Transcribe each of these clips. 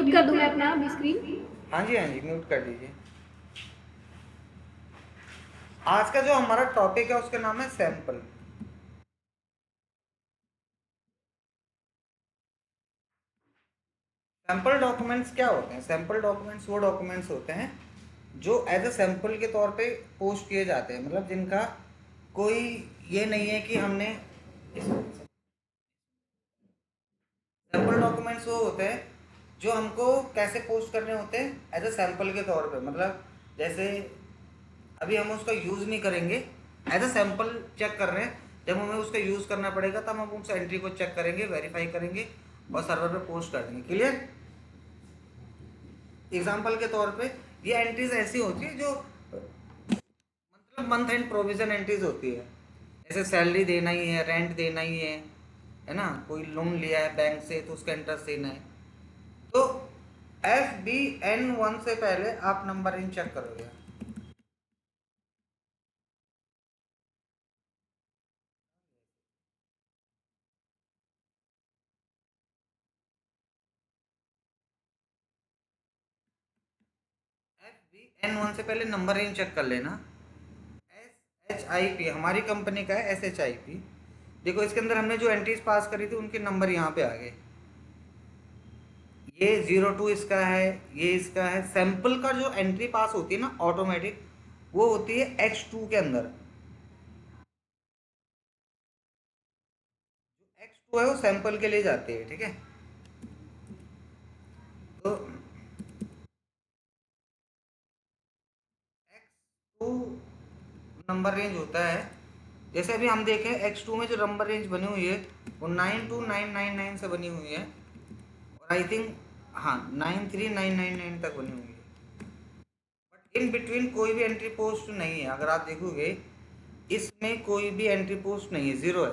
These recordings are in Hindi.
म्यूट कर दूं मैं अपना अभी स्क्रीन? हाँ जी, हाँ जी, म्यूट कर दीजिए। आज का जो हमारा टॉपिक है उसका नाम है सैंपल। सैंपल डॉक्यूमेंट्स क्या होते हैं? सैंपल डॉक्यूमेंट्स वो डॉक्यूमेंट्स होते हैं जो एज अ सैंपल के तौर पे पोस्ट किए जाते हैं, मतलब जिनका कोई ये नहीं है कि हमने सैंपल डॉक्यूमेंट्स वो होते हैं जो हमको कैसे पोस्ट करने होते हैं एज अ सैंपल के तौर पे, मतलब जैसे अभी हम उसका यूज़ नहीं करेंगे, एज अ सैंपल चेक कर रहे हैं। जब हमें उसका यूज़ करना पड़ेगा तब हम उस एंट्री को चेक करेंगे, वेरीफाई करेंगे और सर्वर पे पोस्ट कर देंगे। क्लियर? एग्जाम्पल के तौर पे ये एंट्रीज ऐसी होती है जो मतलब मंथ एंड प्रोविजन एंट्रीज होती है। जैसे सैलरी देना ही है, रेंट देना ही है ना, कोई लोन लिया है बैंक से तो उसका इंटरेस्ट देना है। तो FBN1 से पहले आप नंबर इन चेक करोगे। FBN1 से पहले नंबर इन चेक कर लेना। SHIP हमारी कंपनी का है, SHIP। देखो इसके अंदर हमने जो एंट्रीज पास करी थी उनके नंबर यहाँ पे आ गए। ये 02 इसका है, ये इसका है। सैंपल का जो एंट्री पास होती है ना ऑटोमेटिक, वो होती है X2 के अंदर। X2 है वो सैंपल के लिए जाती है, ठीक है। तो X2 नंबर रेंज होता है। जैसे अभी हम देखें X2 में जो नंबर रेंज बनी हुई है वो 92999 से बनी हुई है, और आई थिंक हाँ 93999 तक बनी हुई है। बट इन बिटवीन कोई भी एंट्री पोस्ट नहीं है। अगर आप देखोगे इसमें कोई भी एंट्री पोस्ट नहीं है, जीरो है।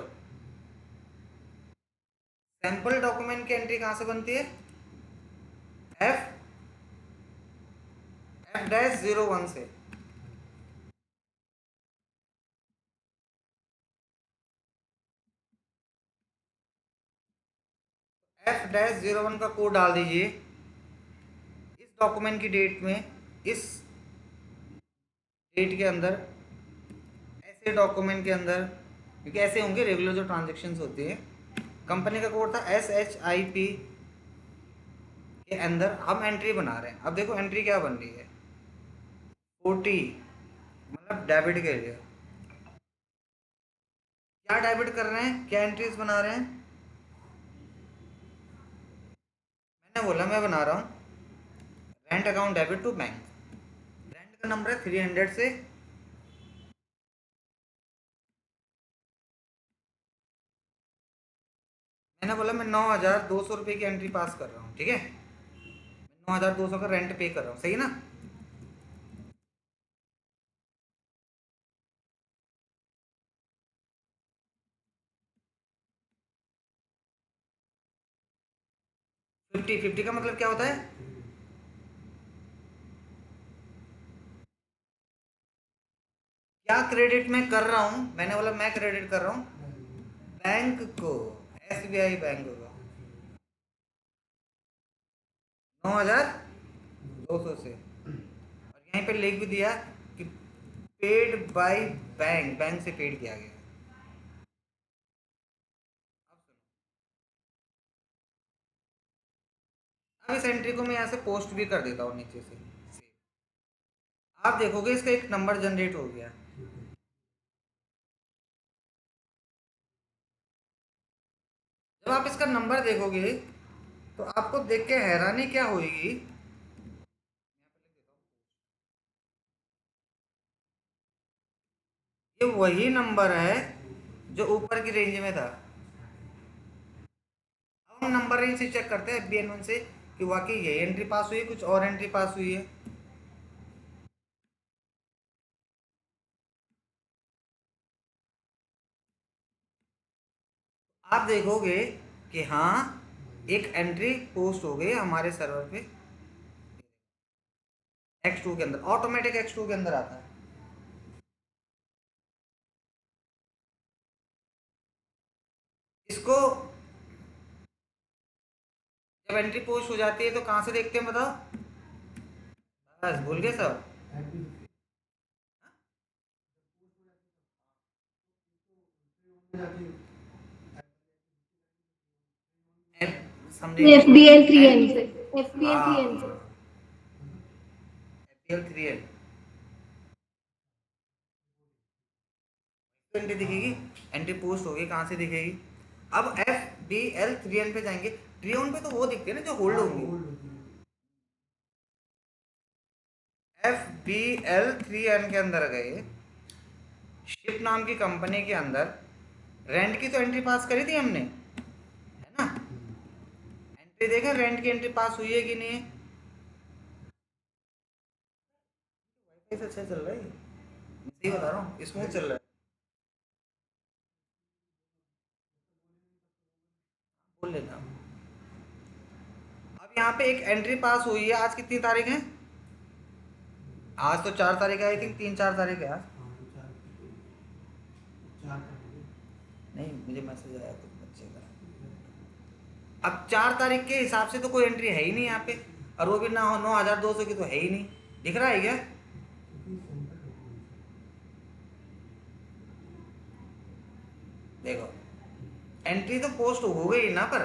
सैंपल डॉक्यूमेंट की एंट्री कहाँ से बनती है? एफ F-01 से। F-01 का कोड डाल दीजिए इस डॉक्यूमेंट की डेट में, इस डेट के अंदर, ऐसे डॉक्यूमेंट के अंदर, क्योंकि ऐसे होंगे रेगुलर जो ट्रांजेक्शन्स होती है। कंपनी का कोड था SHIP के अंदर हम एंट्री बना रहे हैं। अब देखो एंट्री क्या बन रही है, 40, मतलब डेबिट के लिए। क्या डेबिट कर रहे हैं, क्या एंट्रीज बना रहे हैं? मैंने बोला मैं बना रहा हूँ rent account debit to bank. Rent का नंबर है 300 से। मैंने बोला मैं 9,200 रुपये की एंट्री पास कर रहा हूँ, ठीक है। मैं 9,200 का रेंट पे कर रहा हूँ, सही ना। फिफ्टी फिफ्टी का मतलब क्या होता है? क्या क्रेडिट मैं कर रहा हूँ? मैंने बोला मैं क्रेडिट कर रहा हूँ बैंक को, SBI बैंक को 9,200 से। और यहीं पे लिख भी दिया कि पेड बाय बैंक, बैंक से पेड किया गया। अब इस एंट्री को मैं यहाँ से पोस्ट भी कर देता हूँ नीचे से। आप देखोगे इसका एक नंबर जनरेट हो गया। जब आप इसका नंबर देखोगे तो आपको देख के हैरानी क्या होगी, ये वही नंबर है जो ऊपर की रेंज में था। अब हम नंबर रेंज से चेक करते हैं FBN1 से कि वाकई ये एंट्री पास हुई है, कुछ और एंट्री पास हुई है। आप देखोगे कि हाँ एक एंट्री पोस्ट हो गई हमारे सर्वर पे X2 के अंदर, ऑटोमेटिक X2 के अंदर आता है। इसको जब एंट्री पोस्ट हो जाती है तो कहाँ से देखते हैं बताओ? बस भूल गए सब। समझे नहीं। FBL 3N एन से, FBL 3N से। हाँ, FPL 3N एंट्री दिखेगी, एंट्री पोस्ट होगी, कहाँ से दिखेगी? अब FBL 3N पे जाएंगे, 3N पे तो वो दिखते हैं ना जो होल्ड होंगी। FBL 3N के अंदर गए, शिप नाम की कंपनी के अंदर रेंट की तो एंट्री पास करी थी हमने, है ना? एंट्री देखा, रेंट की एंट्री पास हुई है कि नहीं है? वाईफाई से अच्छा चल रहा है, मैं सही बता रहा हूँ, स्मूथ चल रहा है। बोल लेता हूँ। अब यहाँ पे एक एंट्री पास हुई है, आज कितनी तारीख है? आज तो 4 तारीख है, आई थिंक 3-4 तारीख है आज। नहीं, मुझे मैसेज आया तो बच्चे का। अब 4 तारीख के हिसाब से तो कोई एंट्री है ही नहीं यहाँ पे, और वो भी ना हो 9,200 की तो है ही नहीं। दिख रहा है क्या? देखो, एंट्री तो पोस्ट हो गई ना, पर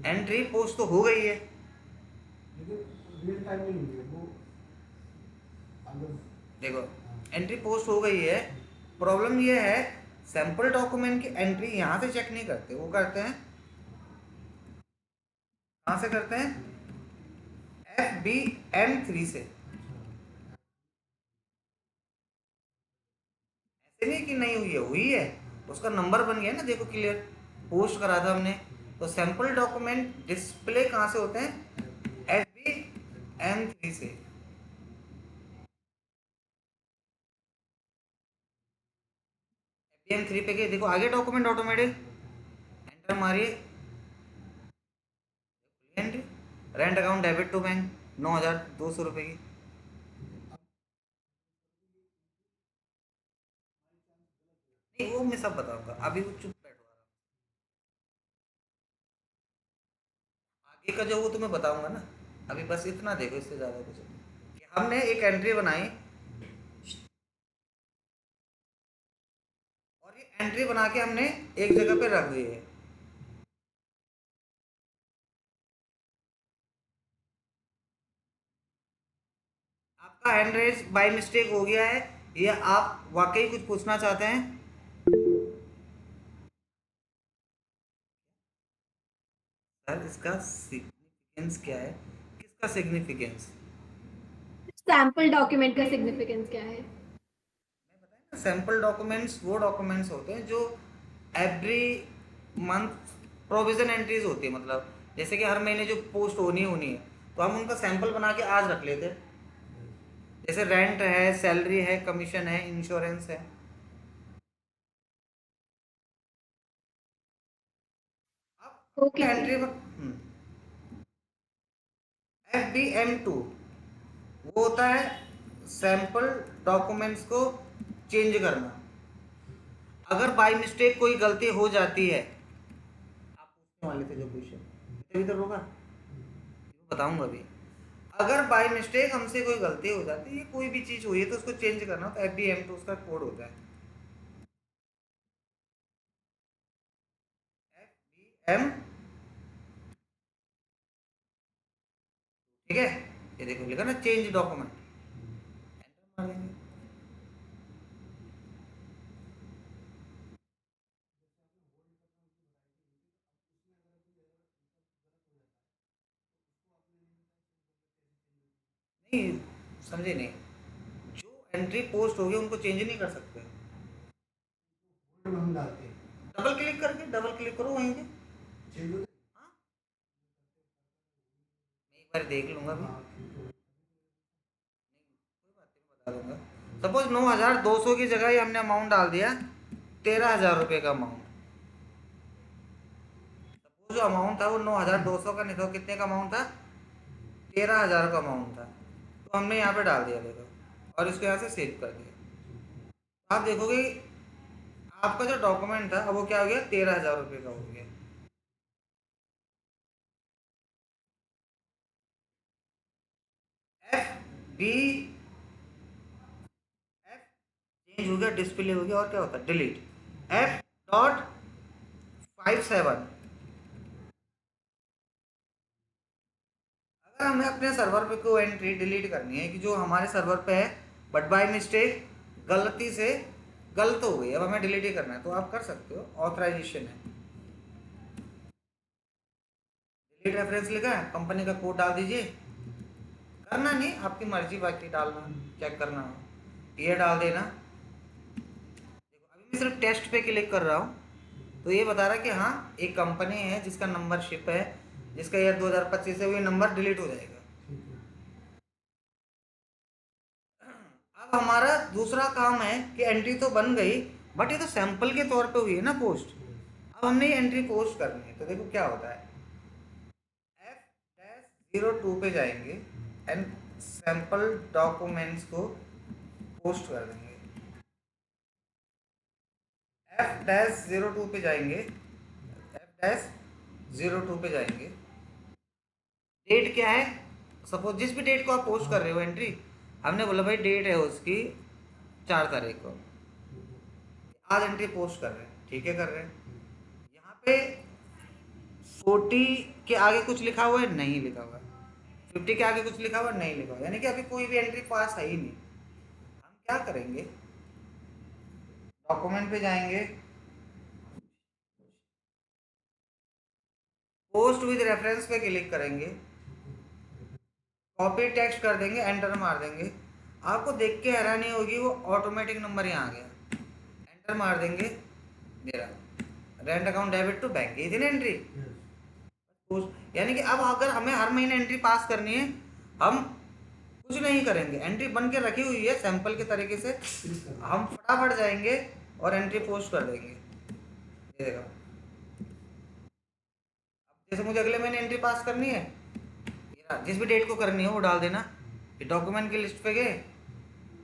एंट्री पोस्ट तो हो गई है। देखो, एंट्री पोस्ट हो गई है। प्रॉब्लम ये है, सैंपल डॉक्यूमेंट की एंट्री यहाँ से चेक नहीं करते, वो करते हैं कहाँ से करते हैं? FBM 3 से। ऐसे नहीं कि नहीं हुई है, हुई है, उसका नंबर बन गया ना, देखो क्लियर, पोस्ट करा था हमने। तो सैंपल डॉक्यूमेंट डिस्प्ले कहाँ से होते हैं? FBM 3 से। FBM 3 पे गए, देखो आगे डॉक्यूमेंट ऑटोमेटेड, एंटर मारिए, entry, rent account debit to bank 9,200 रुपये की। नहीं, वो मैं सब बताऊंगा, अभी वो चुप बैठो। आगे का जो वो तुम्हें बताऊंगा ना, अभी बस इतना देखो, इससे ज़्यादा कुछ नहीं। कि हमने एक एंट्री बनाई, और ये एंट्री बना के हमने एक जगह पे रख दी है। आपका हैंड रेज बाय मिस्टेक हो गया है, या आप वाकई कुछ पूछना चाहते हैं? सर, इसका सिग्निफिकेंस क्या है? किसका सिग्निफिकेंस? सैंपल डॉक्यूमेंट का सिग्निफिकेंस क्या है? सैंपल डॉक्यूमेंट्स वो डॉक्यूमेंट्स होते हैं जो एवरी मंथ प्रोविजन एंट्रीज होती है, मतलब जैसे कि हर महीने जो पोस्ट होनी होनी है, तो हम उनका सैंपल बना के आज रख लेते हैं। जैसे रेंट है, सैलरी है, कमीशन है, इंश्योरेंस है। अब ओके सर। एंट्री FBM 2 वो होता है सैंपल डॉक्यूमेंट्स को चेंज करना। अगर बाय मिस्टेक कोई गलती हो जाती है, आप पूछने वाले थे जो क्वेश्चन इधर होगा, बताऊंगा अभी। अगर बाय मिस्टेक हमसे कोई गलती हो जाती है, कोई भी चीज़ हुई है, तो उसको चेंज करना, तो FBM 2 उसका कोड होता है। FBM, ठीक है? ये देखो लिखा ना, चेंज डॉक्यूमेंट, एंटर मार देंगे। नहीं, समझे नहीं, जो एंट्री पोस्ट होगी उनको चेंज नहीं कर सकते। डबल क्लिक करके, डबल क्लिक करो वहीं पे। हाँ, मैं एक बार देख लूंगा अभी, कोई बात नहीं, बता दूंगा। सपोज 9,200 की जगह ही हमने अमाउंट डाल दिया 13,000 रुपये का अमाउंट। सपोज जो अमाउंट था वो 9,200 का नहीं था, कितने का अमाउंट था? 13,000 का अमाउंट था। तो हमने यहाँ पे डाल दिया, देखो, और इसको यहाँ से सेव कर दिया। आप देखोगे आपका जो डॉक्यूमेंट था अब वो क्या हो गया, 13,000 रुपये का हो गया। डी एफ चेंज हो गया, डिस्प्ले हो गया, और क्या होता है डिलीट F.57। अगर हमें अपने सर्वर पे कोई एंट्री डिलीट करनी है कि जो हमारे सर्वर पे है बट बाय मिस्टेक गलती से गलत हो गई, अब हमें डिलीट ही करना है, तो आप कर सकते हो। ऑथराइजेशन है, डिलीट रेफरेंस लिखा है, कंपनी का कोड डाल दीजिए, करना नहीं आपकी मर्जी, बाकी डालना चेक करना हो ये डाल देना। देखो अभी मैं सिर्फ टेस्ट पे क्लिक कर रहा हूँ तो ये बता रहा है कि हाँ एक कंपनी है जिसका नंबरशिप है, जिसका ईयर 2025 है, वो ये नंबर डिलीट हो जाएगा। अब हमारा दूसरा काम है कि एंट्री तो बन गई बट ये तो सैंपल के तौर पे हुई है ना पोस्ट। अब हमने ये एंट्री पोस्ट करनी है, तो देखो क्या होता है, F-02 पे जाएंगे एंड सैंपल डॉक्यूमेंट्स को पोस्ट कर देंगे। F-02 पे जाएंगे, F-02 पे जाएंगे, डेट क्या है, सपोज जिस भी डेट को आप पोस्ट कर रहे हो एंट्री, हमने बोला भाई डेट है उसकी 4 तारीख को, आज एंट्री पोस्ट कर रहे हैं, ठीक है कर रहे हैं। यहाँ पे 40 के आगे कुछ लिखा हुआ है, नहीं लिखा हुआ है, 50 के आगे कुछ लिखा हुआ है, नहीं लिखा हुआ है, यानी कि अभी कोई भी एंट्री पास है ही नहीं। हम क्या करेंगे, डॉक्यूमेंट पे जाएंगे, पोस्ट विद रेफरेंस पे क्लिक करेंगे, कॉपी टेक्स्ट कर देंगे, एंटर मार देंगे। आपको देख के हैरानी होगी वो ऑटोमेटिक नंबर यहाँ आ गया, एंटर मार देंगे, मेरा rent account debit to bank, ये थी ना एंट्री। यानी कि अब अगर हमें हर महीने एंट्री पास करनी है, हम कुछ नहीं करेंगे, एंट्री बन के रखी हुई है सैंपल के तरीके से, हम फटाफट जाएंगे और एंट्री पोस्ट कर देंगे। ये देखो, अब जैसे मुझे अगले महीने एंट्री पास करनी है, जिस भी डेट को करनी है वो डाल देना, फिर डॉक्यूमेंट की लिस्ट पे गए,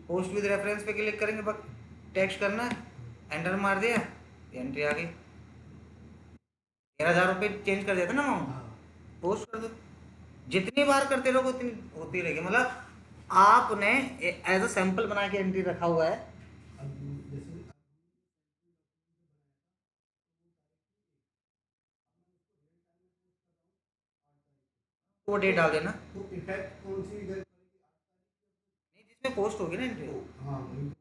पोस्ट विद रेफरेंस पे क्लिक करेंगे, बस टेक्स्ट करना है, एंटर मार दिया, एंट्री आ गई। 13,000 रुपये चेंज कर देते ना अमाउंट, पोस्ट कर दो, जितनी बार करते रहो उतनी होती रहेगी। मतलब आपने एज अ सैंपल बना के एंट्री रखा हुआ है, तो वो डेट डाल देना, तो इफेक्ट कौन सी इधर नहीं जिसमें पोस्ट होगी ना एंट्री। हाँ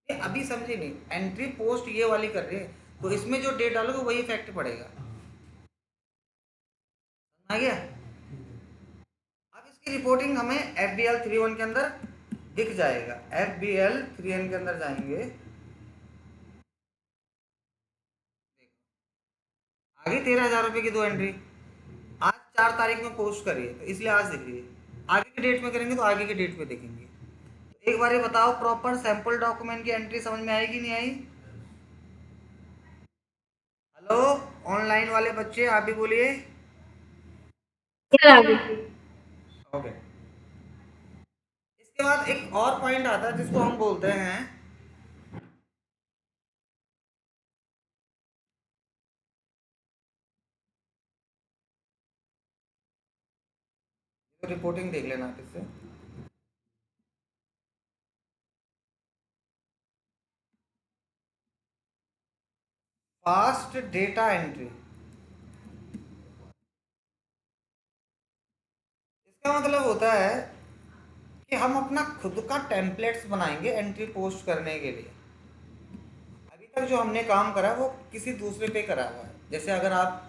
ये अभी समझे नहीं, एंट्री पोस्ट ये वाली कर रहे हैं तो इसमें जो डेट डालोगे वही इफेक्ट पड़ेगा, आ गया। अब इसकी रिपोर्टिंग हमें FBL 3.1 के अंदर दिख जाएगा, FBL 3.1 के अंदर जाएंगे, आगे 13,000 रुपये की 2 एंट्री, आज 4 तारीख में पोस्ट करिए तो इसलिए आज दिख रही है, आगे की डेट में करेंगे तो आगे की डेट में देखेंगे। तो एक बार ये बताओ, प्रॉपर सैंपल डॉक्यूमेंट की एंट्री समझ में आएगी नहीं आई? हेलो ऑनलाइन वाले बच्चे आप भी बोलिए। ओके, इसके बाद एक और पॉइंट आता है जिसको हम बोलते हैं रिपोर्टिंग, देख लेना आप इससे, फास्ट डेटा एंट्री। इसका मतलब होता है कि हम अपना खुद का टेम्पलेट्स बनाएंगे एंट्री पोस्ट करने के लिए। अभी तक जो हमने काम करा वो किसी दूसरे पे करा हुआ है, जैसे अगर आप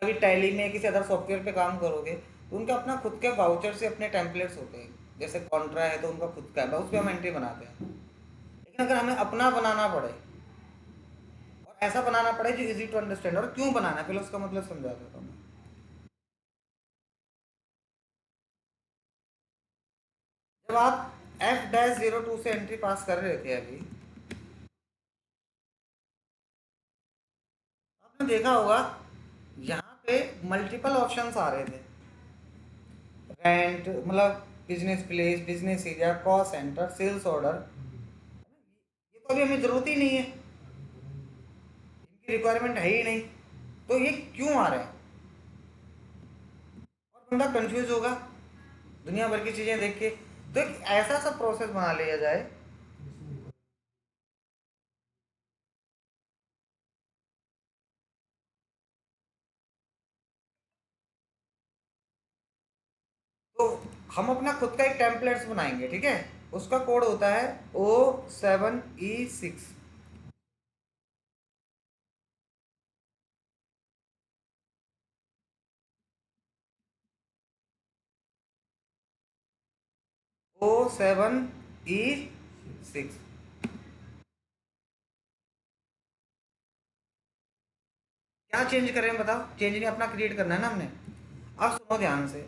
कभी टैली में किसी अदर सॉफ्टवेयर पे काम करोगे तो उनका अपना खुद के वाउचर से अपने टेम्पलेट्स होते हैं, जैसे कॉन्ट्रा है तो उनका खुद का है, उस पर हम एंट्री बनाते हैं। लेकिन अगर हमें अपना बनाना पड़े और ऐसा बनाना पड़े जो इजी टू अंडरस्टैंड, और क्यों बनाना है पहले उसका मतलब समझा देता हूँ मैं। जब आप F-02 से एंट्री पास कर रहे थे अभी, आपने देखा होगा यहाँ पे मल्टीपल ऑप्शंस आ रहे थे, रेंट मतलब business place, business area, cost centre, sales order, ये तो अभी हमें ज़रूरत ही नहीं है, इनकी रिक्वायरमेंट है ही नहीं, तो ये क्यों आ रहे हैं? और बंदा कंफ्यूज होगा दुनिया भर की चीजें देख के। तो एक ऐसा सा प्रोसेस बना लिया जाए तो हम अपना खुद का एक टेम्पलेट्स बनाएंगे, ठीक है। उसका कोड होता है O7E6। O7E6 क्या चेंज करें बताओ? चेंज नहीं, अपना क्रिएट करना है ना हमने। अब सुनो ध्यान से,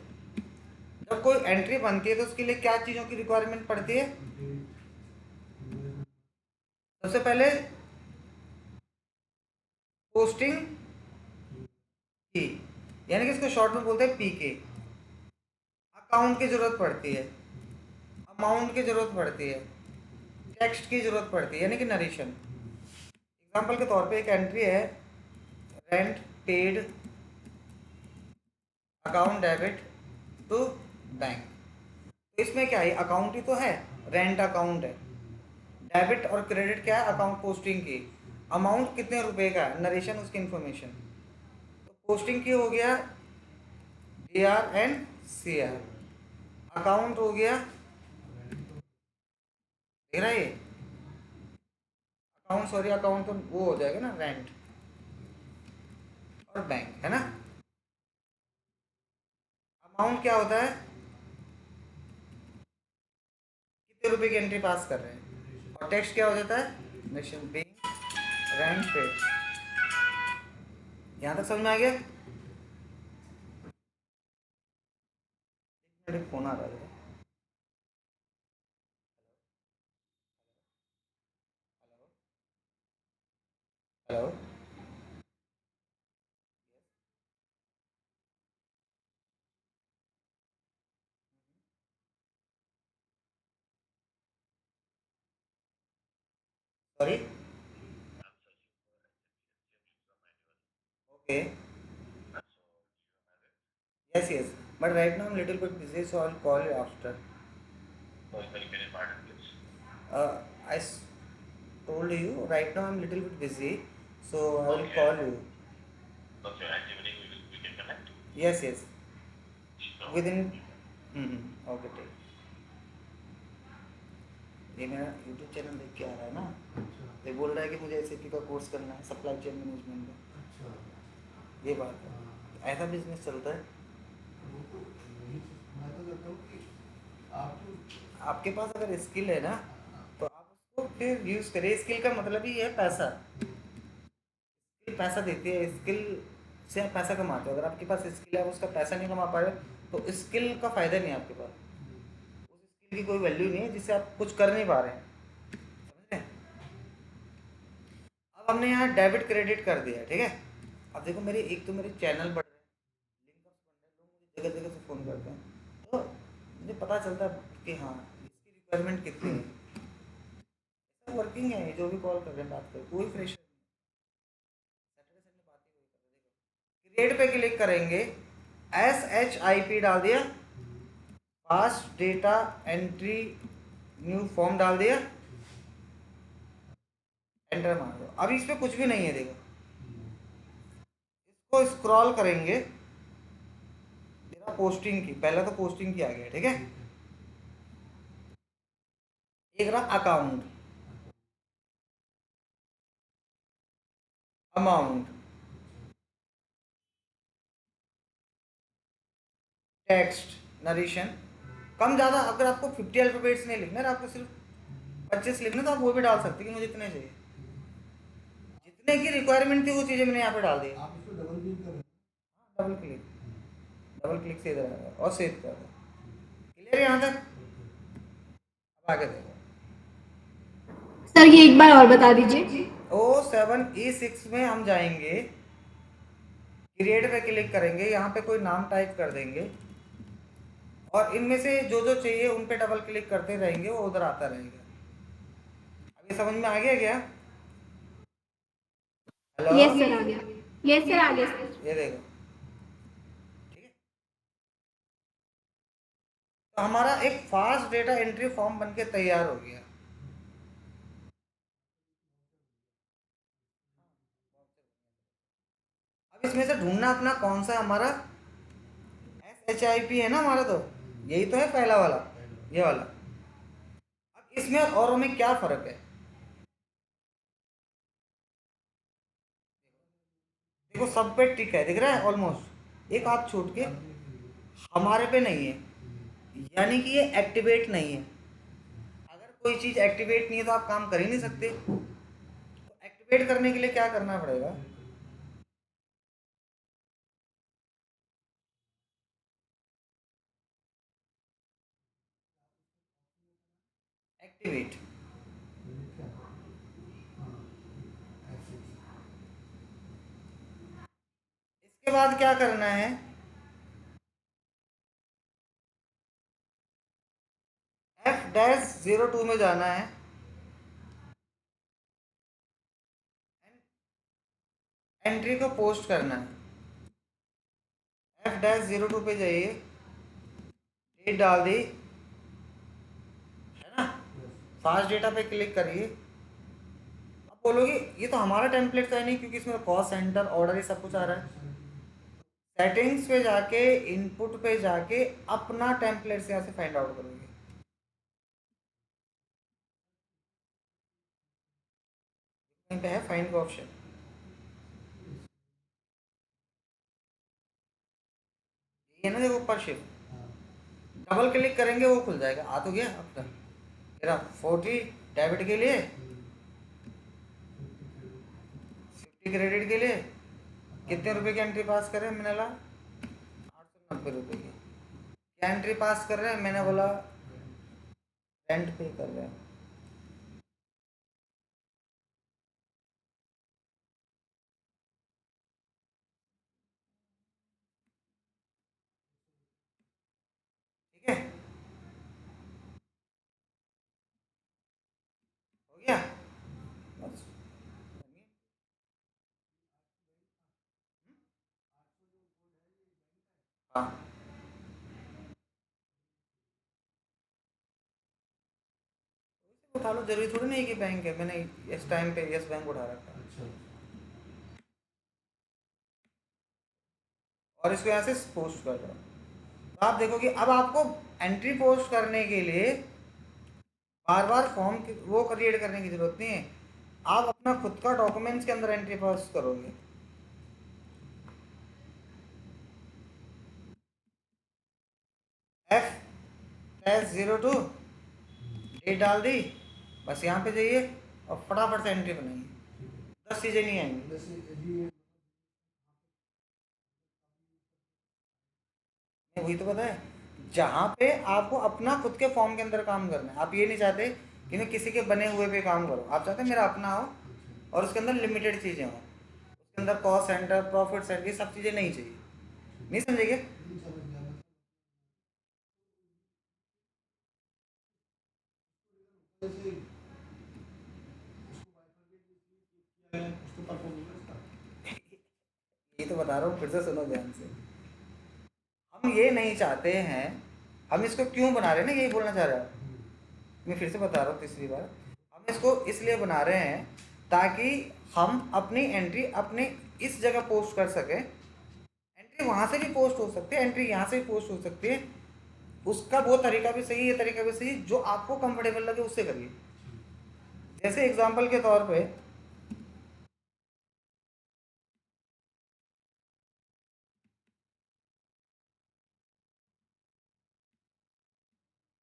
जब कोई एंट्री बनती है तो उसके लिए क्या चीज़ों की रिक्वायरमेंट पड़ती है? सबसे पहले पोस्टिंग की, यानी कि इसको शॉर्ट में बोलते हैं PK। अकाउंट की जरूरत पड़ती है, अमाउंट की जरूरत पड़ती है, टेक्स्ट की जरूरत पड़ती है यानी कि नरेशन। एग्जाम्पल के तौर पे एक एंट्री है rent paid account debit to bank. तो इसमें क्या है, अकाउंट ही तो है, रेंट अकाउंट है, डेबिट और क्रेडिट क्या है, अकाउंट पोस्टिंग की, अमाउंट कितने रुपए का है, नरेशन उसकी इन्फॉर्मेशन। तो पोस्टिंग की हो गया DRNCR, अकाउंट हो गया, देख रहा है ये अकाउंट, सॉरी अकाउंट तो वो हो जाएगा ना रेंट, और बैंक है ना। अमाउंट क्या होता है, कितने रुपए की एंट्री पास कर रहे हैं, और टेक्स्ट क्या हो जाता है, नेशन पेइंग रेंट पेड। यहाँ तक समझ में आ गया? मेरे फोन आ रहा है। Hello. Sorry. Okay. Yes yes, but right now little bit busy, so I will call you after. I told you right now I'm little bit busy, so I will call you. Yes yes, within okay ठीक। ये मेरा यूट्यूब चैनल देख के आ रहा है ना, ये बोल रहा है कि मुझे SAP का कोर्स करना है, सप्लाई चेन मैनेजमेंट का। ये बात है, ऐसा बिजनेस चलता है। आपके पास अगर स्किल है ना तो आप उसको फिर यूज़ करिए। स्किल का मतलब ही है पैसा, स्किल पैसा देती है, स्किल से आप पैसा कमाते हो। अगर आपके पास स्किल है, उसका पैसा नहीं कमा पा रहे तो स्किल का फ़ायदा नहीं है आपके पास, उस स्किल की कोई वैल्यू नहीं है जिससे आप कुछ कर नहीं पा रहे हैं, समझ रहे हैं? अब हमने यहाँ डेबिट क्रेडिट कर दिया, ठीक है। अब देखो मेरे एक तो मेरे चैनल बढ़ रहे हैं, लिंकअप्स बढ़ रहे हैं, लोग मुझे जगह जगह से फ़ोन करते हैं, तो मुझे पता चलता है कि हाँ इसकी रिक्वायरमेंट कितनी है। वर्किंग है जो भी कॉल कर रहे हैं, बात कर, कोई प्रेशर नहीं। सैटरडे संडे बात ही कोई कर रहे हैं। क्रिएट पे क्लिक करेंगे, SHIP डाल दिया, पास डेटा एंट्री न्यू फॉर्म डाल दिया, एंटर मार दो। अभी इस पर कुछ भी नहीं है, देखो इसको स्क्रॉल करेंगे, मेरा पोस्टिंग की, पहला तो पोस्टिंग की आ गया, ठीक है। एक रहा अकाउंट, अमाउंट, टेक्स्ट, नरेशन। कम ज़्यादा अगर आपको 50 अल्फाबेट्स नहीं लिखना है, आपको सिर्फ 25 लिखना, तो आप वो भी डाल सकते हैं कि मुझे इतने चाहिए। जितने की रिक्वायरमेंट थी वो चीज़ें मैंने यहाँ पे डाल दी। आप इसको डबल क्लिक करें। डबल क्लिक, डबल क्लिक से इधर आएगा और सेव कर दो। क्लियर यहाँ तक? अब आगे देखो, सर ये एक बार और बता दीजिए। O7E6 में हम जाएंगे, क्रिएट पे क्लिक करेंगे, यहाँ पे कोई नाम टाइप कर देंगे, और इनमें से जो जो चाहिए उन पे डबल क्लिक करते रहेंगे, वो उधर आता रहेगा। अभी समझ में आ गया क्या? हेलो। यस सर आ गया, यस सर आ गया सर। ये देखो। तो हमारा एक फास्ट डेटा एंट्री फॉर्म बनके तैयार हो गया। अब इसमें से ढूंढना अपना कौन सा हमारा SHIP है ना हमारा, तो यही तो है पहला वाला, ये वाला। अब इसमें और में क्या फर्क है? देखो सब पे टिक है, दिख रहा है ऑलमोस्ट, एक हाथ छूट के हमारे पे नहीं है, यानी कि ये एक्टिवेट नहीं है। अगर कोई चीज़ एक्टिवेट नहीं है तो आप काम कर ही नहीं सकते। तो एक्टिवेट करने के लिए क्या करना पड़ेगा? एक्टिवेट। इसके बाद क्या करना है? F-02 में जाना है, एंट्री को पोस्ट करना है। F-02 पे जाइए, डेट डाल दी है ना, फास्ट डेटा पे क्लिक करिए। अब बोलोगे ये तो हमारा टेम्पलेट तो है नहीं, क्योंकि इसमें कॉस्ट सेंटर ऑर्डर ये सब कुछ आ रहा है। सेटिंग्स पे जाके, इनपुट पे जाके अपना टेम्पलेट से यहाँ से फाइंड आउट करोगे। कहीं पे है फाइंड का ऑप्शन, ये ना देखो ऊपर शिफ्ट, डबल क्लिक करेंगे वो खुल जाएगा। आ तो गया आपका मेरा 40 डेबिट के लिए, 50 क्रेडिट के लिए। कितने रुपए की एंट्री पास कर रहे हैं? मैंने बोला 890 रुपये की। क्या एंट्री पास कर रहे हैं? मैंने बोला रेंट पे कर रहे हैं। ठीक है, हो गया बस। हाँ, उठा लो, जरूरी थोड़ी नहीं कि बैंक है। मैंने इस टाइम पे यस बैंक उठा रखा है अच्छा और इसको यहाँ से पोस्ट कर रहा हूँ। तो आप देखो कि अब आपको एंट्री पोस्ट करने के लिए बार बार फॉर्म वो क्रिएट करने की जरूरत नहीं है। आप अपना खुद का डॉक्यूमेंट्स के अंदर एंट्री पोस्ट करोगे। F-02 डेट डाल दी, बस यहाँ पे जाइए और फटाफट से एंट्री बनाइए। 10 चीज़ें नहीं आएंगी। जैसे ये वही तो पता है, जहाँ पे आपको अपना खुद के फॉर्म के अंदर काम करना है। आप ये नहीं चाहते कि मैं किसी के बने हुए पे काम करूँ, आप चाहते हैं मेरा अपना हो और उसके अंदर लिमिटेड चीज़ें हों। उसके अंदर कॉस्ट सेंटर, प्रॉफिट सेंटर, ये सब चीज़ें नहीं चाहिए। नहीं समझे क्या? नहीं समझ गया मैं। जैसे क्या है उसको परफॉर्म होगा इसका। ये तो बता रहा हूँ, फिर से सुनो ध्यान से। हम ये नहीं चाहते हैं, हम इसको क्यों बना रहे हैं ना, यही बोलना चाह रहा हूँ। मैं फिर से बता रहा हूँ तीसरी बार, हम इसको इसलिए बना रहे हैं ताकि हम अपनी एंट्री अपने इस जगह पोस्ट कर सकें। एंट्री वहाँ से भी पोस्ट हो सकती है, एंट्री यहाँ से भी पोस्ट हो सकती है। उसका वो तरीका भी सही है, ये तरीका भी सही है, जो आपको कंफर्टेबल लगे उससे करिए। जैसे एग्जांपल के तौर पे ये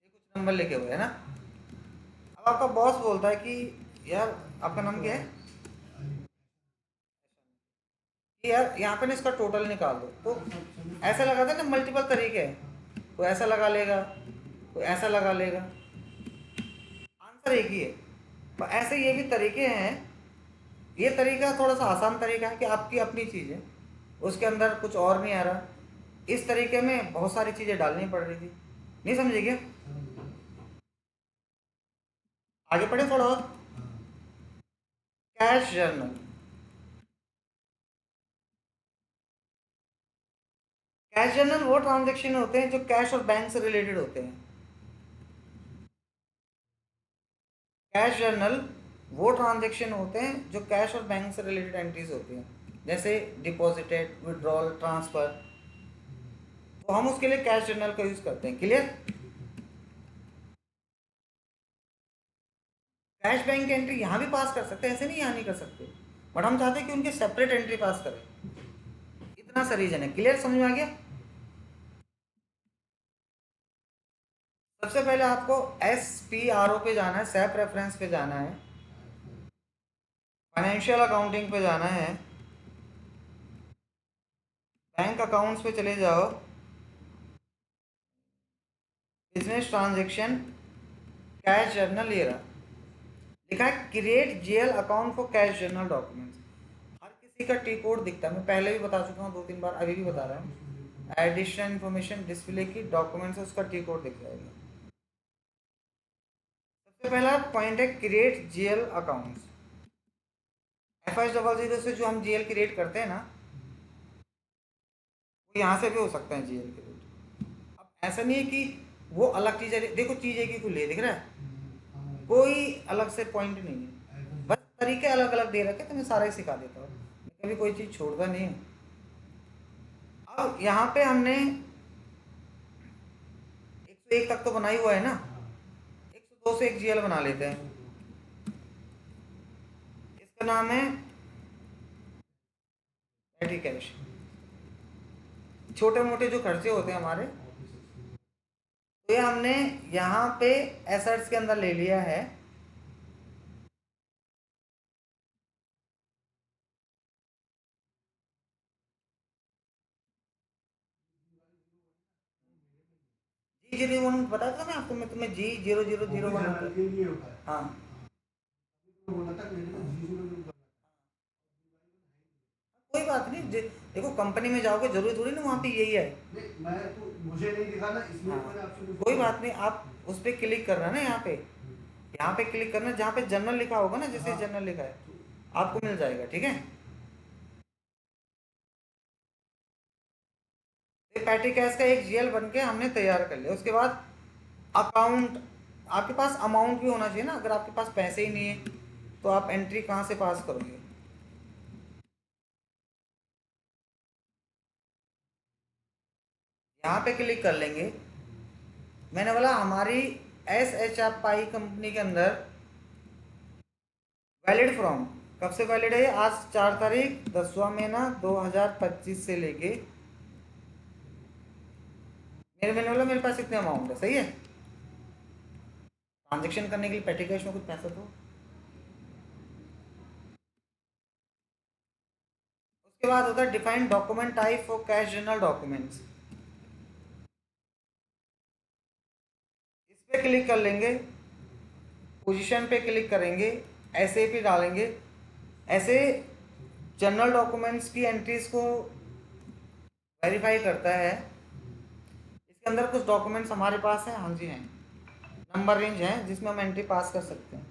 कुछ नंबर लिखे हुए है ना। अब आपका बॉस बोलता है कि यार आपका नाम क्या है, कि यार यहाँ पे ना इसका टोटल निकाल दो। तो ऐसा लगाते हैं ना, मल्टीपल तरीके हैं। कोई ऐसा लगा लेगा, कोई ऐसा लगा लेगा, आंसर एक ही है। तो ऐसे ये भी तरीके हैं। ये तरीका थोड़ा सा आसान तरीका है कि आपकी अपनी चीज़ है, उसके अंदर कुछ और नहीं आ रहा। इस तरीके में बहुत सारी चीज़ें डालनी पड़ रही थी। नहीं समझे क्या? आगे पढ़े थोड़ा और। कैश जर्नल, कैश जर्नल वो ट्रांजेक्शन होते हैं जो कैश और बैंक से रिलेटेड होते हैं। कैश जर्नल वो ट्रांजेक्शन होते हैं जो कैश और बैंक से रिलेटेड एंट्रीज होती हैं, जैसे डिपॉजिटेड, विड्रॉल, ट्रांसफर, तो हम उसके लिए कैश जर्नल का यूज करते हैं। क्लियर? कैश बैंक एंट्री यहाँ भी पास कर सकते हैं, ऐसे नहीं यहाँ नहीं कर सकते, बट हम चाहते हैं कि उनके सेपरेट एंट्री पास करें। इतना सा रीजन है। क्लियर? समझ में आ गया? सबसे पहले आपको SPRO पे जाना है, सेप रेफरेंस पे जाना है, फाइनेंशियल अकाउंटिंग पे जाना है, बैंक अकाउंट्स पे चले जाओ, बिजनेस ट्रांजेक्शन, कैश जर्नल, ये रहा, लिखा है create GL account for cash journal documents. हर किसी का टी कोड दिखता है, मैं पहले भी बता चुका हूँ 2-3 बार, अभी भी बता रहा हूँ। एडिशनल इन्फॉर्मेशन डिस्प्ले की डॉक्यूमेंट्स, उसका टी कोड दिख जाएगा। सबसे पहला पॉइंट है क्रिएट जीएल अकाउंट्स। FH00 से जो हम जीएल क्रिएट करते हैं ना, वो यहाँ से भी हो सकता है जीएल क्रिएट। अब ऐसा नहीं है कि वो अलग चीज़ है, देखो चीज़ एक ही खुली है, दिख रहा है, कोई अलग से पॉइंट नहीं है, बस तरीके अलग अलग दे रखे, तो मैं सारा ही सिखा देता हूँ, कभी कोई चीज़ छोड़ता नहीं हूँ। अब यहाँ पे हमने 101 तक तो बना ही हुआ है ना, 102 से एक जीएल बना लेते हैं। इसका नाम है पेटी कैश। छोटे मोटे जो खर्चे होते हैं हमारे, तो ये हमने यहाँ पे एसेट्स के अंदर ले लिया है। G01 बताया था मैं आपको, मैं तुम्हें G0001 होता है। ये लिए होता है। हाँ, तो बोला था मेरे को जी0 कोई बात नहीं, देखो कंपनी में जाओगे जरूरी थोड़ी ना वहाँ पे यही है। नहीं, मैं तो मुझे नहीं दिखा ना, इसलिए हाँ, मैंने आपसे पूछा। कोई बात नहीं, आप उस पर क्लिक करना ना, यहाँ पे क्लिक करना, जहाँ पे जनरल लिखा होगा ना, जैसे हाँ। जनरल लिखा है आपको मिल जाएगा। ठीक है? पैटी कैश का एक जीएल बन के हमने तैयार कर लिया। उसके बाद अकाउंट, आपके पास अमाउंट भी होना चाहिए ना, अगर आपके पास पैसे ही नहीं है तो आप एंट्री कहाँ से पास करोगे? यहाँ पे क्लिक कर लेंगे। मैंने बोला हमारी SHFI कंपनी के अंदर वैलिड फ्रॉम, कब से वैलिड है? आज 4 तारीख 10वां महीना 2025 से लेके, मैंने बोला मेरे पास इतने अमाउंट है, सही है, ट्रांजेक्शन करने के लिए पेटी कैश में कुछ पैसा तो। उसके बाद होता है define document type for cash journal documents. इस पे क्लिक कर लेंगे, पोजीशन पे क्लिक करेंगे, SAP डालेंगे। ऐसे जनरल डॉक्यूमेंट्स की एंट्रीज को वेरीफाई करता है। इसके अंदर कुछ डॉक्यूमेंट्स हमारे पास हैं, हाँ जी हैं, नंबर रेंज है जिसमें हम एंट्री पास कर सकते हैं।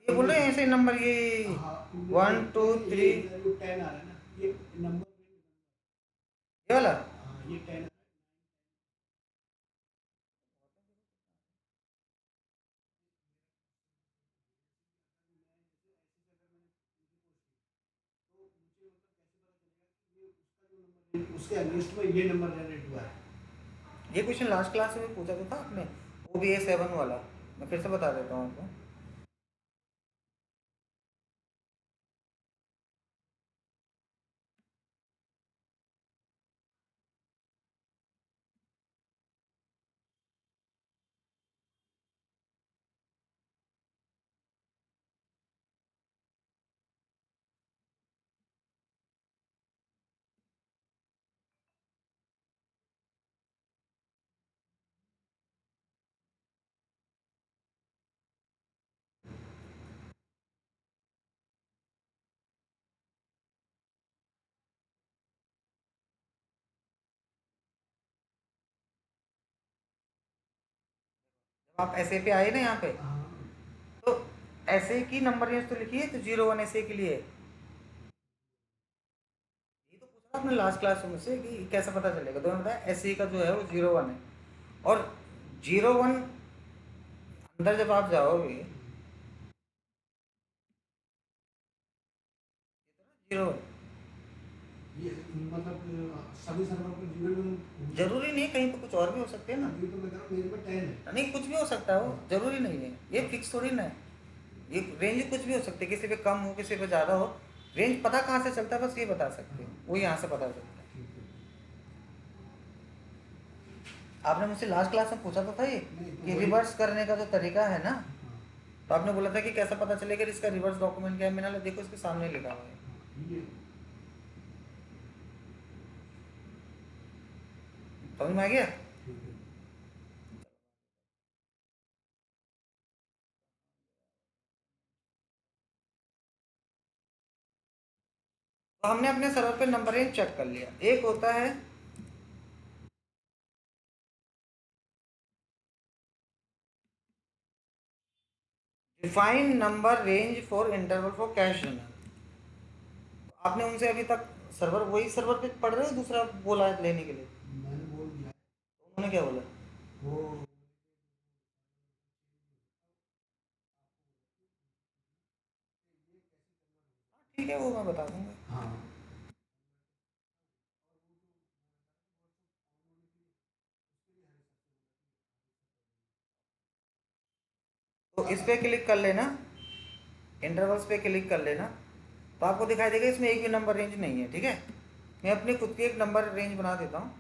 ये बोल रहे हैं ऐसे नंबर, ये हाँ, 1 2 3, ये 10 आ रहा है ना, ये नंबर। ये वाला। हाँ, ये 10। उसके अगेंस्ट में ये नंबर जनरेट हुआ है। ये क्वेश्चन लास्ट क्लास में पूछा तो था आपने, OBA 7 वाला, मैं फिर से बता देता हूँ आपको। आप ऐसे पे आए ना यहाँ पे, हाँ, तो ऐसे की नंबर रेंज तो लिखिए, तो 0 1 ऐसे के लिए। ये तो पूछा आपने लास्ट क्लास में मुझसे कि कैसे पता चलेगा, तो मैंने बताया ऐसे का जो है वो 0 1 है। और 0 1 अंदर जब आप जाओगे, 0 ये मतलब सभी सर्वर पर जीरो जरूरी नहीं, कहीं पे कुछ और भी हो सकते हैं ना। अभी तो मैं कह रहा हूँ मेरे में 10 है। नहीं, कुछ भी हो सकता है, वो जरूरी नहीं है, ये फिक्स थोड़ी ना है। ये रेंज कुछ भी हो सकती है, किसी पे कम हो किसी पे ज़्यादा हो। रेंज पता कहाँ से चलता है, बस ये बता सकते हैं, वो यहाँ से पता चलता है। ठीक है। आपने मुझसे लास्ट क्लास में पूछा तो था ये नहीं, तो कि वही- रिवर्स करने का जो तरीका है ना, हाँ, तो आपने बोला था कि कैसा पता चलेगा इसका रिवर्स डॉक्यूमेंट क्या है। मैंने बोला, देखो इसके सामने लिखा हुआ है। हाँ, ये समझ में आ गया? ठीक है। तो हमने अपने सर्वर पे नंबर रेंज चेक कर लिया। एक होता है define number range for interval for cash general. आपने उनसे अभी तक सर्वर, वही सर्वर पे पढ़ रहे हो, दूसरा बोला है लेने के लिए? मैंने बोल दिया तो उन्होंने क्या बोला? वो ठीक है, वो मैं बता दूंगा। हाँ तो इस पे क्लिक कर लेना, इंटरवल्स पे क्लिक कर लेना, तो आपको दिखाई देगा इसमें एक भी नंबर रेंज नहीं है। ठीक है, मैं अपनी खुद की एक नंबर रेंज बना देता हूँ।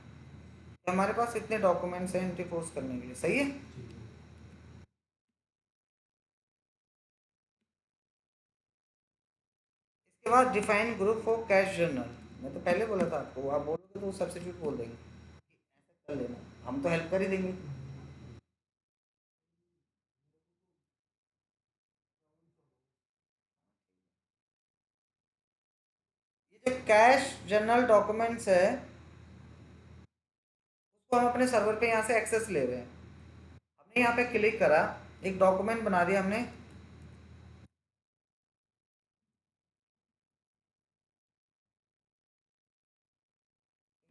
तो हमारे पास इतने डॉक्यूमेंट्स हैं एंट्री पोस्ट करने के लिए, सही है। ठीक है। इसके बाद define group for cash journal. मैं तो पहले बोला था आपको, आप बोलोगे तो सब्सिट्यूट बोल देंगे, ऐसा कर लेना, हम तो हेल्प कर ही देंगे। ये जो कैश जर्नल डॉक्यूमेंट्स है, उसको हम अपने सर्वर पे यहाँ से एक्सेस ले रहे हैं। हमने यहाँ पे क्लिक करा, एक डॉक्यूमेंट बना दिया हमने।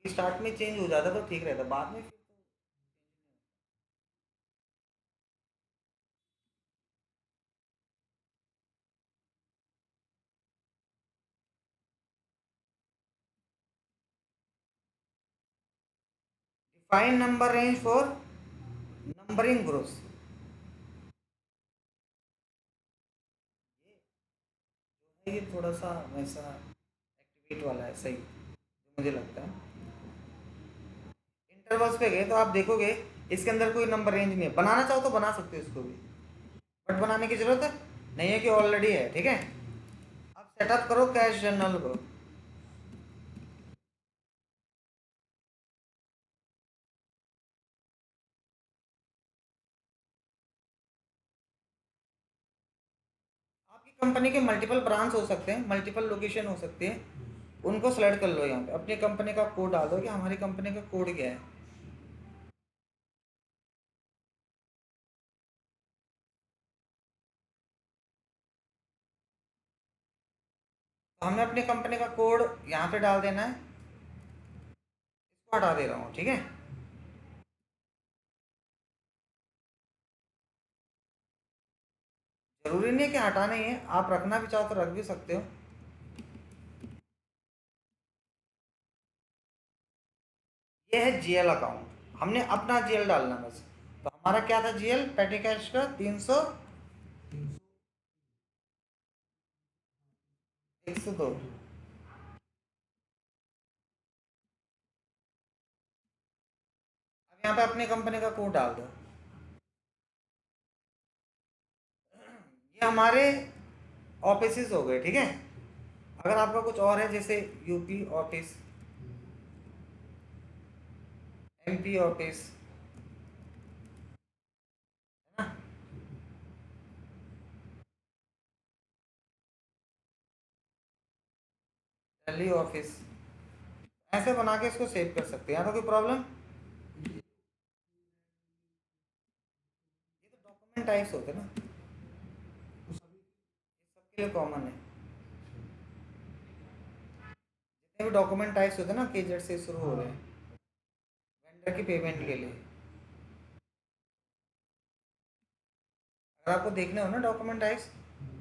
स्टार्ट में चेंज हो जाता तो ठीक रहता, बाद में फिर define number range for numbering groups. ये थोड़ा सा वैसा एक्टिवेट वाला है, सही जो मुझे लगता है। इंटरवल्स पे गए तो आप देखोगे इसके अंदर कोई नंबर रेंज नहीं है। बनाना चाहो तो बना सकते हो इसको भी, बट बनाने की जरूरत नहीं है कि ऑलरेडी है। ठीक है, अब सेटअप करो कैश जर्नल को। आपकी कंपनी के मल्टीपल ब्रांच हो सकते हैं, मल्टीपल लोकेशन हो सकती है, उनको सेलेक्ट कर लो। यहाँ पे अपनी कंपनी का कोड डाल दो कि हमारी कंपनी का कोड क्या है। तो हमने अपनी कंपनी का कोड यहाँ पे डाल देना है। इसको हटा दे रहा हूँ, ठीक है। जरूरी नहीं है कि हटाना ही है, आप रखना भी चाहो तो रख भी सकते हो। ये है जीएल अकाउंट, हमने अपना जीएल डालना बस। तो हमारा क्या था जीएल, पेटी कैश का 300 102। अब यहाँ पे अपनी कंपनी का कोड डाल दो। ये हमारे ऑफिस हो गए, ठीक है। अगर आपका कुछ और है, जैसे यूपी ऑफिस, एमपी ऑफिस, है ना, दिल्ली ऑफिस, ऐसे बना के इसको सेव कर सकते हैं। यहाँ तो कोई प्रॉब्लम। टाइप्स होते हैं ना, तो सभी सबके लिए कॉमन है। जितने भी डॉक्यूमेंट टाइप्स होते हैं ना KZ से शुरू हो रहे हैं वेंडर की पेमेंट के लिए। अगर आपको देखने हो ना डॉक्यूमेंट टाइप्स,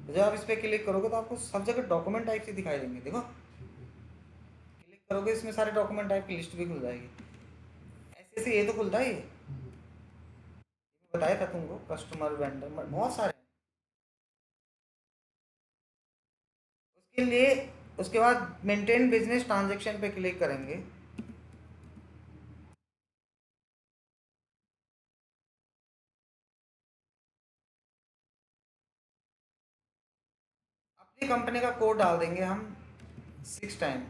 तो जब आप इस पर क्लिक करोगे तो आपको सब जगह डॉक्यूमेंट टाइप्स ही दिखाई देंगे। देखो क्लिक करोगे इसमें सारे डॉक्यूमेंट टाइप की लिस्ट भी खुल जाएगी। ऐसे ऐसे ये तो खुलता है, ये बताया था तुमको, कस्टमर वेंडर बहुत सारे हैं। उसके लिए उसके बाद मेंटेन बिजनेस ट्रांजेक्शन पे क्लिक करेंगे। अपनी कंपनी का कोड डाल देंगे हम 6 टाइम।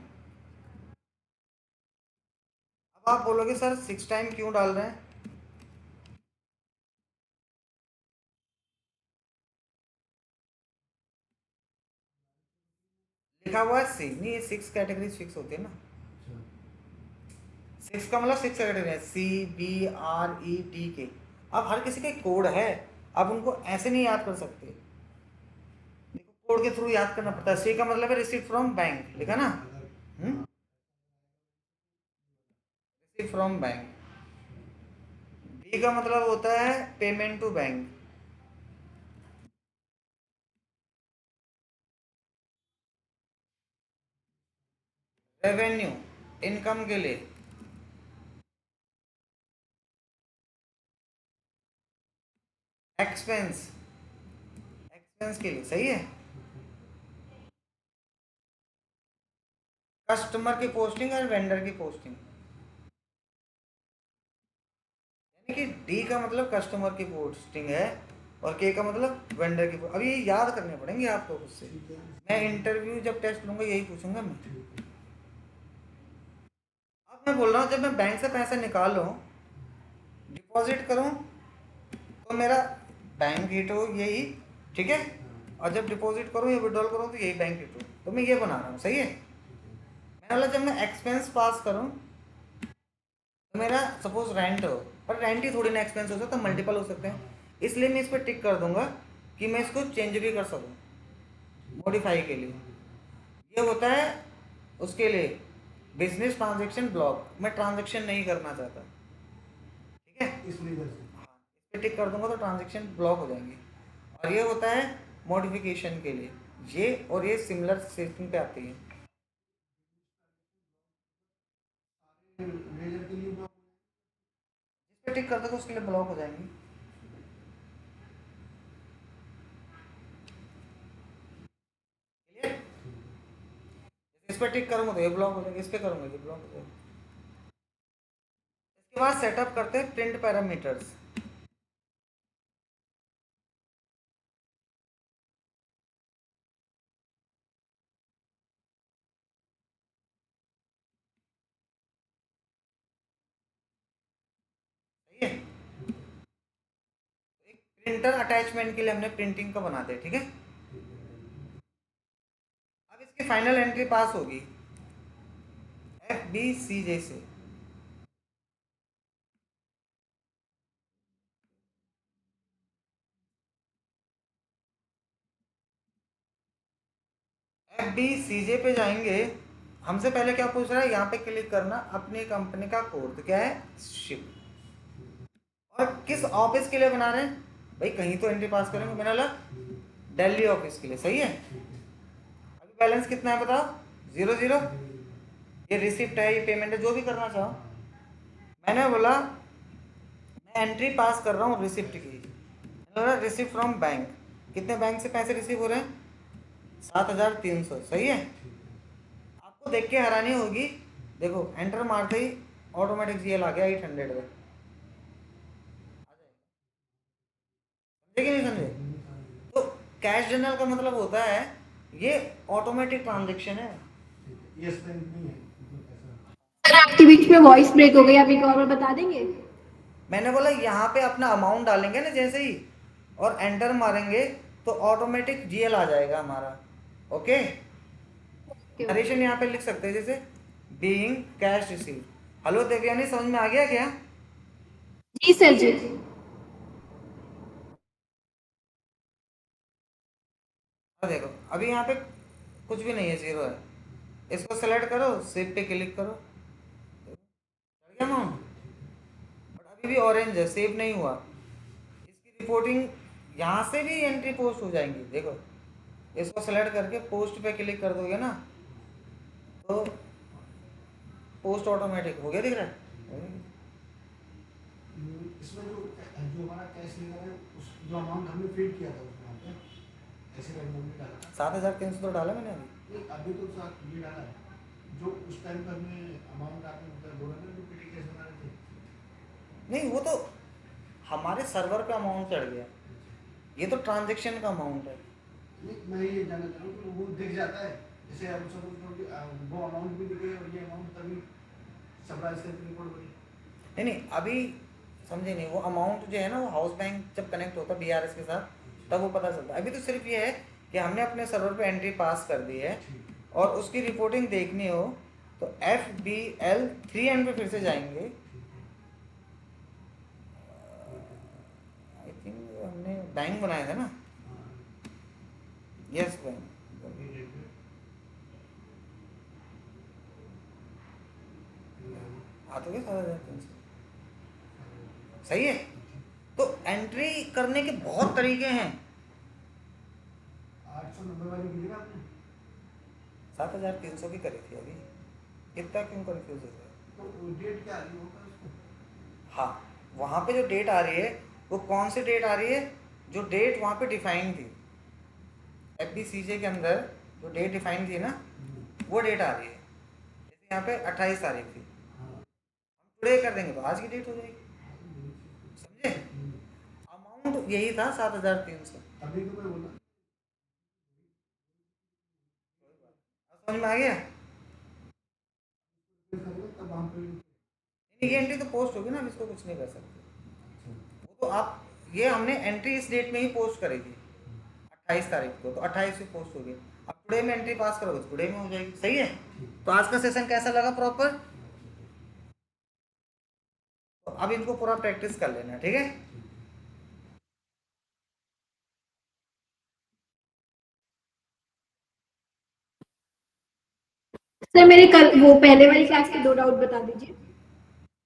अब आप बोलोगे सर 6 टाइम क्यों डाल रहे हैं? लिखा हुआ है सी, नहीं ये 6 कैटेगरीज फिक्स होती है ना। 6 का मतलब 6 कैटेगरी है, CBRETK। अब हर किसी का एक कोड है, अब उनको ऐसे नहीं याद कर सकते, देखो कोड के थ्रू याद करना पड़ता है। सी का मतलब है रिसीव फ्रॉम बैंक, लिखा ना, रिसीव फ्रॉम बैंक। बी का मतलब होता है payment to bank. Revenue income के लिए। एक्सपेंस एक्सपेंस के लिए, सही है। कस्टमर की पोस्टिंग और वेंडर की पोस्टिंग, यानी कि डी का मतलब कस्टमर की पोस्टिंग है और के का मतलब वेंडर की। अब ये याद करने पड़ेंगे आपको खुद से। मैं इंटरव्यू जब टेस्ट लूंगा यही पूछूंगा मैं। अब मैं बोल रहा हूँ जब मैं बैंक से पैसा निकालूं, डिपॉजिट करूं, तो मेरा बैंक हिट हो यही, ठीक है। और जब डिपॉजिट करूं या विड्रॉल करूं तो यही बैंक हिट हो, तो मैं ये बना रहा हूँ, सही है। मैं बोला जब मैं एक्सपेंस पास करूं तो मेरा सपोज रेंट हो, पर रेंट ही थोड़ी ना एक्सपेंस हो सकता, तो मल्टीपल हो सकते हैं, इसलिए मैं इस पर टिक कर दूंगा कि मैं इसको चेंज भी कर सकूं मॉडिफाई के लिए। ये होता है उसके लिए बिजनेस ट्रांजेक्शन ब्लॉक, मैं ट्रांजेक्शन नहीं करना चाहता, ठीक है। इसलिए वैसे हाँ, इस पर टिक कर दूंगा तो ट्रांजेक्शन ब्लॉक हो जाएंगे। और ये होता है मॉडिफिकेशन के लिए, ये और ये सिमिलर सिस्टम पे आती है। लेजर के लिए ब्लॉक जिस पे टिक कर दोगे उसके लिए ब्लॉक हो जाएंगी। क्लियर? इस पे टिक करूंगा तो ये ब्लॉक हो जाएगा, इस पे करूंगा ये ब्लॉक हो जाएगा। इसके बाद सेटअप करते हैं प्रिंट पैरामीटर्स। सही है। एक प्रिंटर अटैचमेंट के लिए हमने प्रिंटिंग का बनाते हैं, ठीक है। अब इसकी फाइनल एंट्री पास होगी FBCJ से। FBCJ पे जाएंगे, हमसे पहले क्या पूछ रहा है, यहाँ पे क्लिक करना, अपनी कंपनी का कोड तो क्या है शिप, और किस ऑफिस के लिए बना रहे हैं भाई, कहीं तो एंट्री पास करेंगे। मैंने बोला दिल्ली ऑफिस के लिए, सही है। अभी बैलेंस कितना है बताओ, 0 0। ये रिसिप्ट है, ये पेमेंट है, जो भी करना चाहो। मैंने बोला मैं एंट्री पास कर रहा हूँ रिसिप्ट की, मैंने बोला रिसिप्ट फ्रॉम बैंक, कितने बैंक से पैसे रिसीव हो रहे हैं, 7300, सही है। आपको देख के हैरानी होगी, देखो एंटर मारते ही ऑटोमेटिक GL आ गया 800 पे, समझे कि नहीं समझे? तो कैश जनरल का मतलब होता है ये ऑटोमेटिक ट्रांजेक्शन है। यस बैंक नहीं है मतलब ऐसा। सर आपके बीच में वॉइस ब्रेक हो गई, आप एक और बार बता देंगे? मैंने बोला यहाँ पे अपना अमाउंट डालेंगे ना जैसे ही, और एंटर मारेंगे तो ऑटोमेटिक GL आ जाएगा हमारा, ओके। नरेशन यहाँ पे लिख सकते हैं जैसे being cash receive. Hello Devyani, समझ में आ गया क्या? जी सर जी। अब देखो अभी यहाँ पे कुछ भी नहीं है, जीरो है। इसको सेलेक्ट करो, सेव पे क्लिक करो, चढ़ गया अमाउंट। बट अभी भी ऑरेंज है, सेव नहीं हुआ। इसकी रिपोर्टिंग यहाँ से भी एंट्री पोस्ट हो जाएंगी। देखो इसको सेलेक्ट करके पोस्ट पे क्लिक कर दोगे ना, तो पोस्ट ऑटोमेटिक हो गया, दिख रहा है। इसमें जो जो हमारा कैश लेकर है, उस जो अमाउंट हमने फीड किया था उसमें हमने ऐसे का अमाउंट डाला था। 7,300 तो डाला मैंने अभी। नहीं, अभी तो साथ ये डाला है जो उस टाइम पर हमने अमाउंट आपने मतलब बोला ना जो पेटी कैश बना रहे थे। नहीं, वो तो हमारे सर्वर पे अमाउंट चढ़ गया, ये तो ट्रांजेक्शन का अमाउंट है। नहीं, मैं ये जानना चाह रहा हूँ कि वो दिख जाता है जैसे अब सपोज करो कि वो अमाउंट भी दिखे और ये अमाउंट तभी सरप्राइज करके रिपोर्ट बनी। नहीं नहीं, अभी समझे नहीं, वो अमाउंट जो है ना, वो हाउस बैंक जब कनेक्ट होता है बीआरएस के साथ तब वो पता चलता है। अभी तो सिर्फ ये है कि हमने अपने सर्वर पे एंट्री पास कर दी है, और उसकी रिपोर्टिंग देखनी हो तो FBL 3 पे फिर से जाएंगे। आई थिंक हमने बैंक बनाया था ना, यस बैंक। हाँ तो क्या 7,300 सही है। तो एंट्री करने के बहुत तरीके हैं। 800 नंबर वाली की ना आपने 7,300 की करी थी अभी, इतना क्यों कंफ्यूज हो गया? तो डेट क्या आ रही होगा उसको? हाँ, वहाँ पे जो डेट आ रही है वो कौन सी डेट आ रही है? जो डेट वहाँ पे डिफाइन थी FBCJ के अंदर, जो डेट डिफाइन थी ना, वो डेट आ रही है। जैसे यहाँ पे 28 तारीख थी, हम टुडे कर देंगे तो आज की डेट हो जाएगी, समझे? अमाउंट यही था 7,300। अभी तो मैं बोला समझ में आ गया? तब वहाँ पे ये एंट्री तो पोस्ट होगी ना, हम इसको कुछ नहीं कर सकते। वो तो आप, ये हमने एंट्री इस डेट में ही पोस्ट करी थी 28 तारीख को, तो 28 से पोस्ट होगी। अब टुडे में एंट्री पास करोगे तो टुडे में हो जाएगी, सही है? तो आज का सेशन कैसा लगा प्रॉपर? तो अब इनको पूरा प्रैक्टिस कर लेना, ठीक है? सर मेरे कल वो पहले वाली क्लास के 2 डाउट बता दीजिए।